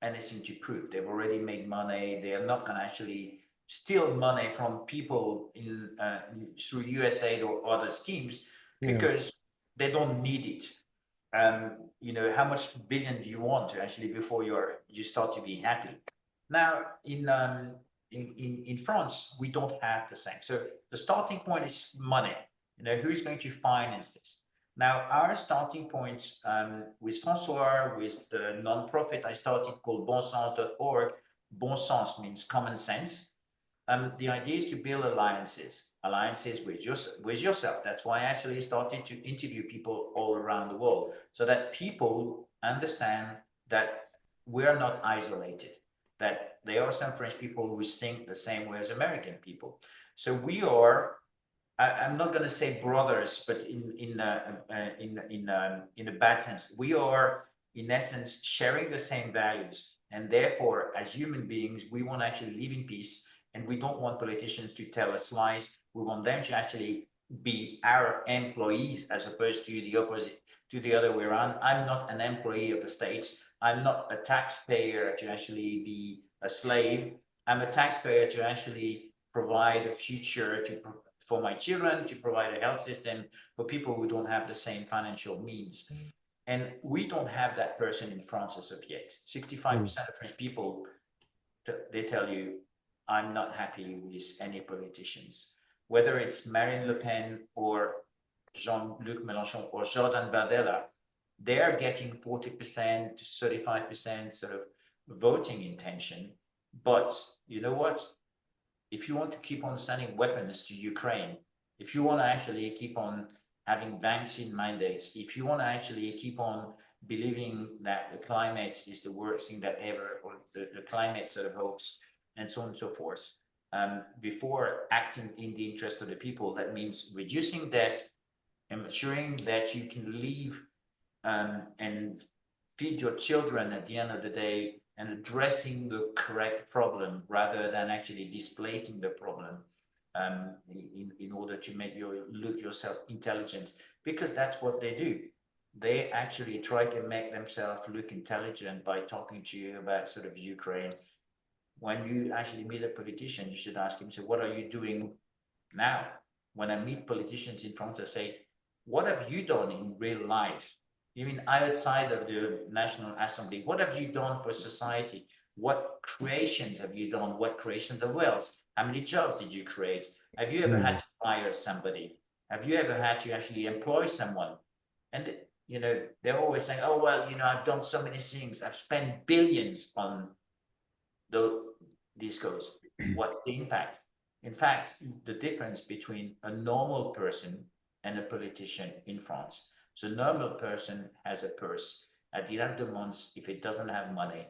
anything to prove. They've already made money. They are not going to actually steal money from people through USAID or other schemes because they don't need it. How much billion do you want to actually before you start to be happy? Now, in France, we don't have the same. So the starting point is money. Who's going to finance this? Now, our starting point with FRANCE-SOIR, with the nonprofit I started called bonsens.org. Bon sens means common sense. The idea is to build alliances with yourself. That's why I actually started to interview people all around the world, so that people understand that we're not isolated, that there are some French people who think the same way as American people. So we are, I'm not going to say brothers, but in a bad sense, we are in essence sharing the same values, and therefore, as human beings, we want to actually live in peace. And we don't want politicians to tell us lies. We want them to actually be our employees as opposed to the opposite, to the other way around. I'm not an employee of the states. I'm not a taxpayer to actually be a slave. I'm a taxpayer to actually provide a future for my children, to provide a health system for people who don't have the same financial means. And we don't have that person in France as of yet. 65% of French people, they tell you, I'm not happy with any politicians, whether it's Marine Le Pen or Jean-Luc Mélenchon or Jordan Bardella. They're getting 40% to 35% sort of voting intention. But you know what? If you want to keep on sending weapons to Ukraine, if you want to actually keep on having vaccine mandates, if you want to actually keep on believing that the climate is the worst thing that ever, or the climate sort of hoax, and so on and so forth, before acting in the interest of the people, that means reducing debt, ensuring that you can live and feed your children at the end of the day, and addressing the correct problem rather than actually displacing the problem in order to make yourself intelligent, because that's what they do. They actually try to make themselves look intelligent by talking to you about sort of Ukraine. When you actually meet a politician, you should ask him, so what are you doing now? When I meet politicians in France, I say, what have you done in real life? You mean outside of the National Assembly? What have you done for society? What creations have you done? What creations of wealth? How many jobs did you create? Have you ever had to fire somebody? Have you ever had to actually employ someone? And you know, they're always saying, oh, well, you know, I've done so many things. I've spent billions on these goals. What's the impact? In fact, the difference between a normal person and a politician in France. So a normal person has a purse. At the end of the month, if it doesn't have money,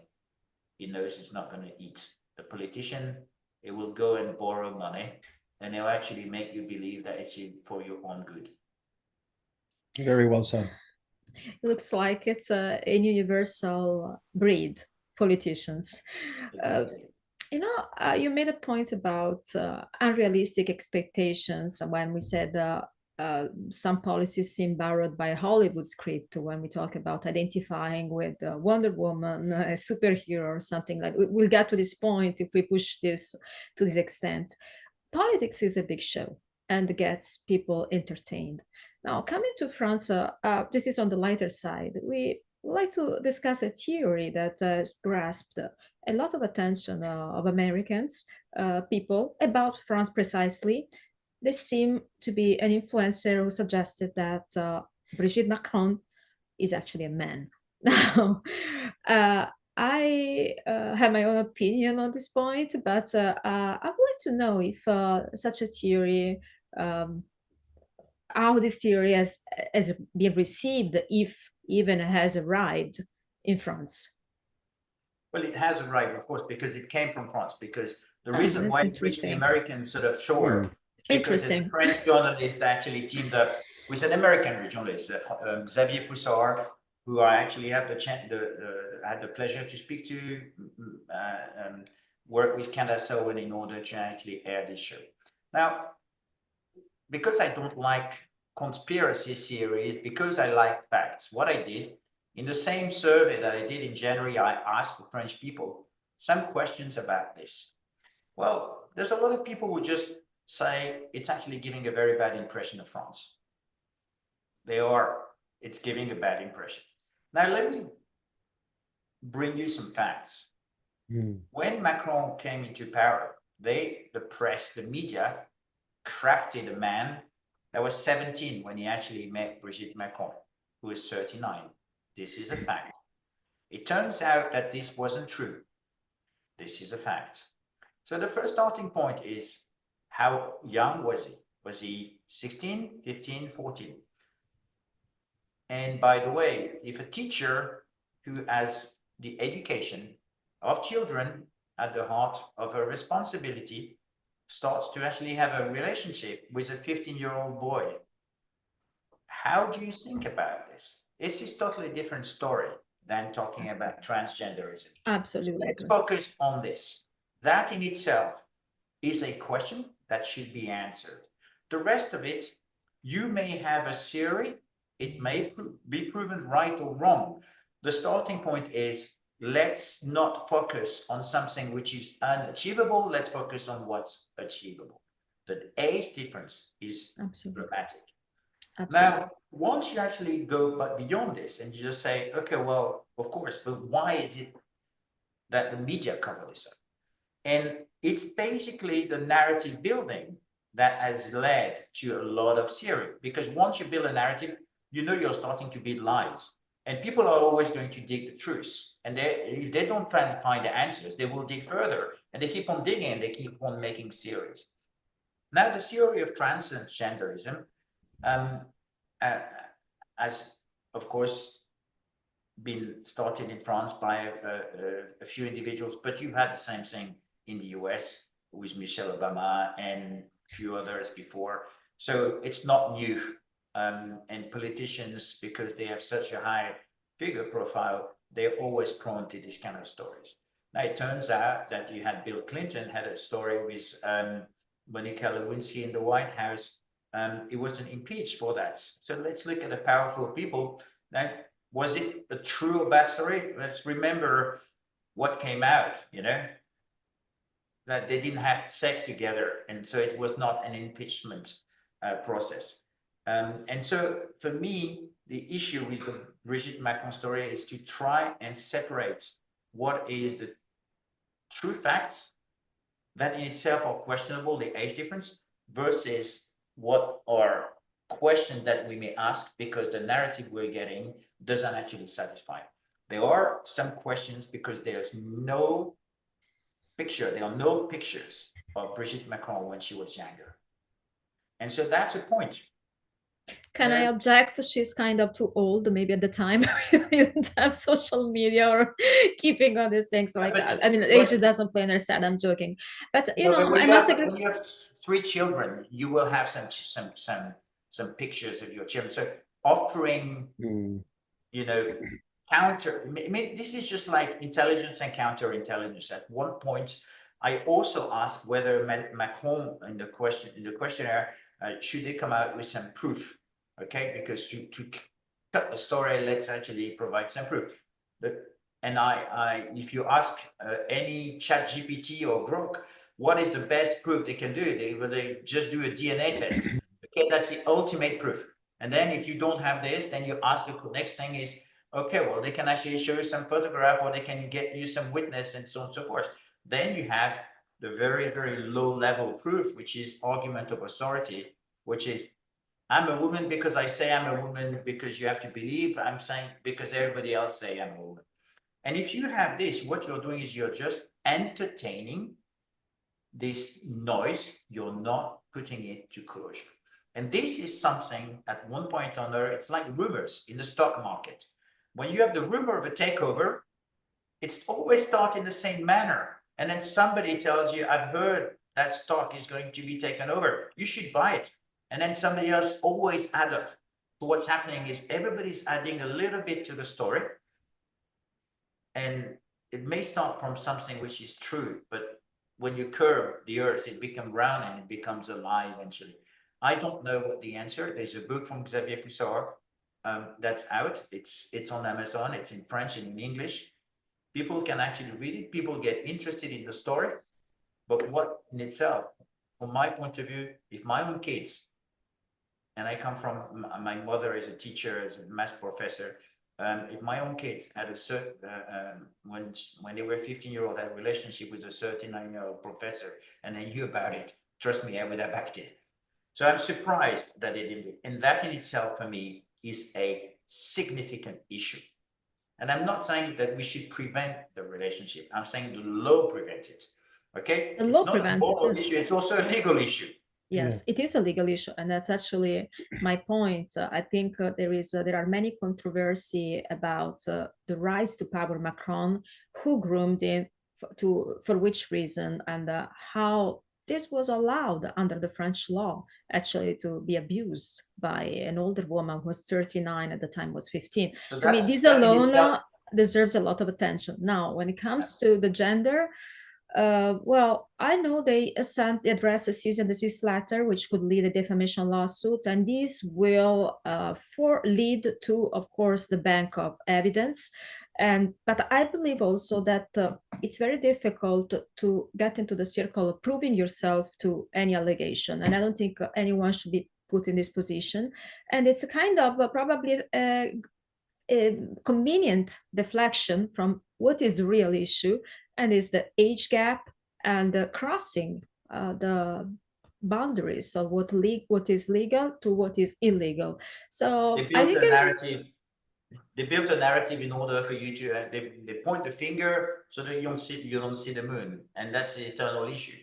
he knows it's not going to eat. The politician, it will go and borrow money, and they'll actually make you believe that it's for your own good. Very well said. It looks like it's a universal breed, politicians. Exactly. You know, you made a point about unrealistic expectations when we said some policies seem borrowed by a Hollywood script when we talk about identifying with Wonder Woman, a superhero, or something like. We'll get to this point if we push this to this extent. Politics is a big show and gets people entertained. Now, coming to France, this is on the lighter side. We like to discuss a theory that has grasped a lot of attention of Americans, people about France precisely. There seemed to be an influencer who suggested that Brigitte Macron is actually a man. Now, I have my own opinion on this point, but I would like to know if such a theory, how this theory has been received, if even has arrived in France. Well, it has arrived, of course, because it came from France. Because the reason why it reached the American sort of shore, because a French journalist actually teamed up with an American journalist, Xavier Alzaber, who I actually have had the pleasure to speak to, work with Canada SOIR in order to actually air this show. Now, because I don't like conspiracy theories, because I like facts, what I did, in the same survey that I did in January, I asked the French people some questions about this. Well, there's a lot of people who just say it's actually giving a very bad impression of France. It's giving a bad impression. Now, let me bring you some facts. When Macron came into power, the press, the media, crafted a man that was 17 when he actually met Brigitte Macron, who was 39. This is a fact. It turns out that this wasn't true. This is a fact. So the first starting point is, how young was he? Was he 16, 15, 14? And by the way, if a teacher who has the education of children at the heart of her responsibility starts to actually have a relationship with a 15-year-old boy, how do you think about this? This is totally different story than talking about transgenderism. Absolutely. So let's focus on this. That in itself is a question that should be answered. The rest of it, you may have a theory, it may be proven right or wrong. The starting point is, let's not focus on something which is unachievable, let's focus on what's achievable. The age difference is dramatic. Absolutely. Now, once you actually go beyond this and you just say, okay, well, of course, but why is it that the media cover this up? And it's basically the narrative building that has led to a lot of theory. Because once you build a narrative, you know you're starting to build lies. And people are always going to dig the truth. And if they don't find the answers, they will dig further. And they keep on digging and they keep on making theories. Now, the theory of transgenderism has, of course, been started in France by a few individuals, but you've had the same thing in the US with Michelle Obama and a few others before. So it's not new. And politicians, because they have such a high figure profile, they're always prone to these kind of stories. Now, it turns out that you had Bill Clinton had a story with Monica Lewinsky in the White House. He wasn't impeached for that. So let's look at the powerful people. Now, was it a true or bad story? Let's remember what came out, you know, that they didn't have sex together. And so it was not an impeachment process. And so for me, the issue with the Brigitte Macron story is to try and separate what is the true facts that in itself are questionable, the age difference, versus what are questions that we may ask because the narrative we're getting doesn't actually satisfy. There are some questions because there's no picture, there are no pictures of Brigitte Macron when she was younger. And so that's a point. Can I object? She's kind of too old. Maybe at the time you didn't have social media or keeping on these things like that. I mean, age doesn't play on her side. I'm joking, but you know, I must agree. When you have 3 children, you will have some pictures of your children. So offering, you know, counter. I mean, this is just like intelligence and counterintelligence. At one point, I also asked whether Macron in the questionnaire should they come out with some proof. Okay, because to cut the story, let's actually provide some proof. And if you ask any chat GPT or Grok, what is the best proof they can do? They just do a DNA test. Okay, that's the ultimate proof. And then if you don't have this, then you ask the next thing is, okay, well, they can actually show you some photograph or they can get you some witness and so on and so forth. Then you have the very, very low level proof, which is argument of authority, which is, I'm a woman because I say I'm a woman because you have to believe I'm saying because everybody else say I'm a woman. And if you have this, what you're doing is you're just entertaining this noise. You're not putting it to closure. And this is something at one point or another, it's like rumors in the stock market. When you have the rumor of a takeover, it's always started in the same manner. And then somebody tells you, I've heard that stock is going to be taken over. You should buy it. And then somebody else always add up. So what's happening is everybody's adding a little bit to the story. And it may start from something which is true, but when you curve the earth, it becomes round and it becomes a lie eventually. I don't know what the answer. There's a book from Xavier Alzaber that's out. It's on Amazon. It's in French and in English. People can actually read it. People get interested in the story. But what in itself, from my point of view, if my own kids, and I come from, my mother is a teacher, is a math professor, if my own kids had a certain, when they were 15-year-old, had a relationship with a 39-year-old professor, and they knew about it, trust me, I would have acted. So I'm surprised that they didn't. And that in itself, for me, is a significant issue. And I'm not saying that we should prevent the relationship. I'm saying the law prevents it. Okay? The it's law not prevents a moral it. issue, it's also a legal issue. Yes, it is a legal issue, and that's actually my point. I think there are many controversy about the rise to power Macron, who groomed him, for which reason, and how this was allowed under the French law actually to be abused by an older woman who was 39 at the time, was 15. So to me, this alone deserves a lot of attention. Now, when it comes to the gender, well, I know they addressed the cease and desist letter, which could lead a defamation lawsuit, and this will lead to, of course, the bank of evidence. But I believe also that it's very difficult to get into the circle of proving yourself to any allegation, and I don't think anyone should be put in this position. And it's kind of probably a convenient deflection from what is the real issue, and is the age gap and crossing the boundaries of what is legal to what is illegal. So I think they built a narrative in order for you to they point the finger so that you don't see the moon, and that's the eternal issue.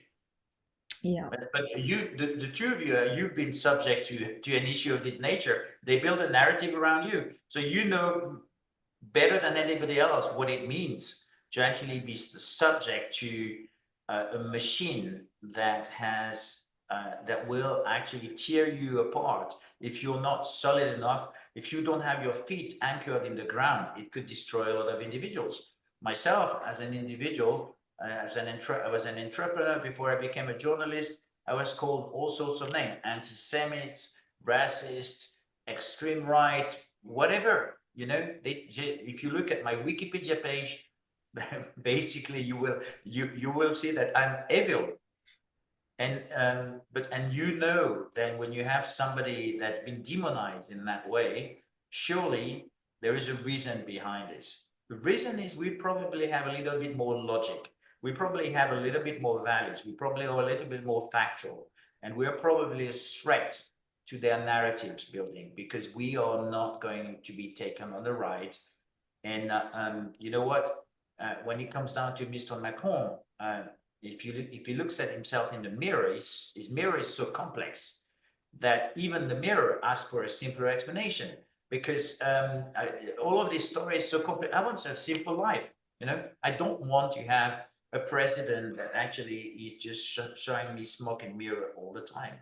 Yeah, but you, the two of you, you've been subject to an issue of this nature. They build a narrative around you, so you know better than anybody else what it means to actually be subject to a machine that has that will actually tear you apart if you're not solid enough. If you don't have your feet anchored in the ground, it could destroy a lot of individuals. Myself, as an individual, I was an entrepreneur before I became a journalist. I was called all sorts of names: anti-Semites, racist, extreme right, whatever. You know, if you look at my Wikipedia page, basically you will see that I'm evil. And you know, then when you have somebody that's been demonized in that way, surely there is a reason behind this. The reason is we probably have a little bit more logic. We probably have a little bit more values. We probably are a little bit more factual, and we're probably a threat to their narratives building, because we are not going to be taken on the ride. And you know what? When it comes down to Mr. Macron, if he looks at himself in the mirror, his mirror is so complex that even the mirror asks for a simpler explanation, because all of this story is so complex. I want a simple life. You know, I don't want to have a president that actually is just showing me smoke and mirror all the time.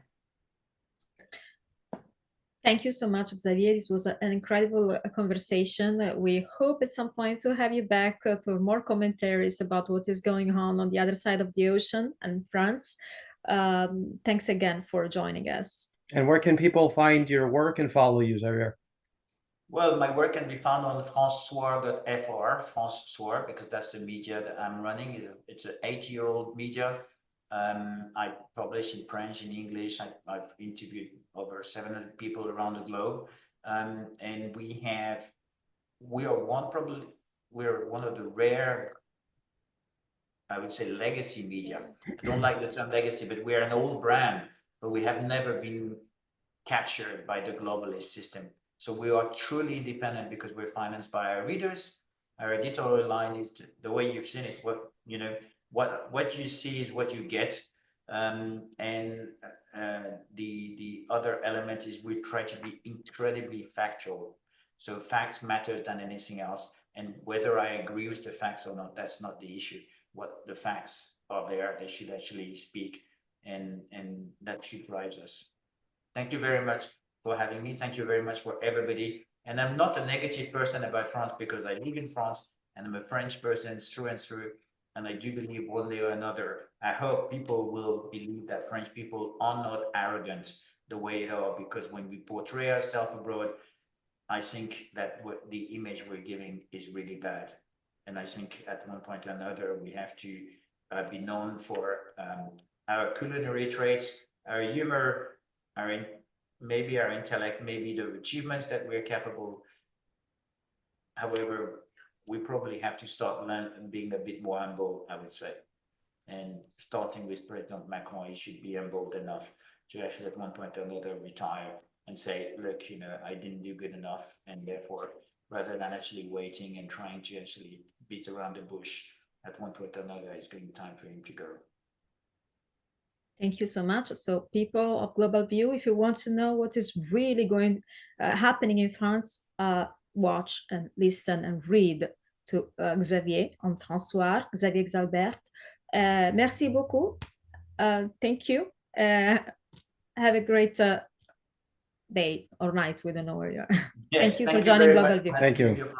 Thank you so much, Xavier. This was an incredible conversation. We hope at some point to have you back to more commentaries about what is going on the other side of the ocean and France. Thanks again for joining us. And where can people find your work and follow you, Xavier? Well, my work can be found on FRANCE-SOIR.fr, France-SOIR, because that's the media that I'm running. It's an 8-year-old media. I publish in French, in English. I've interviewed over 700 people around the globe. And we're one of the rare, I would say, legacy media. I don't like the term legacy, but we're an old brand, but we have never been captured by the globalist system. So we are truly independent because we're financed by our readers. Our editorial line is the way you've seen it. What you see is what you get. The other element is we try to be incredibly factual. So facts matter than anything else. And whether I agree with the facts or not, that's not the issue. What the facts are there, they should actually speak, and that should drive us. Thank you very much for having me. Thank you very much for everybody. And I'm not a negative person about France because I live in France and I'm a French person through and through. And I do believe one day or another, I hope people will believe that French people are not arrogant the way they are, because when we portray ourselves abroad, I think that the image we're giving is really bad. And I think at one point or another, we have to be known for our culinary traits, our humor, maybe our intellect, maybe the achievements that we're capable. However, we probably have to start being a bit more humble, I would say. And starting with President Macron, he should be humbled enough to actually at one point or another retire and say, look, you know, I didn't do good enough. And therefore, rather than actually waiting and trying to actually beat around the bush, at one point or another, it's going to be time for him to go. Thank you so much. So people of Global View, if you want to know what is really happening in France, watch and listen and read to Xavier on France-SOIR, Xavier Alzaber. Merci beaucoup. Thank you. Have a great day or night. We don't know where you are. Yes, thank you for joining Global View. Thank you.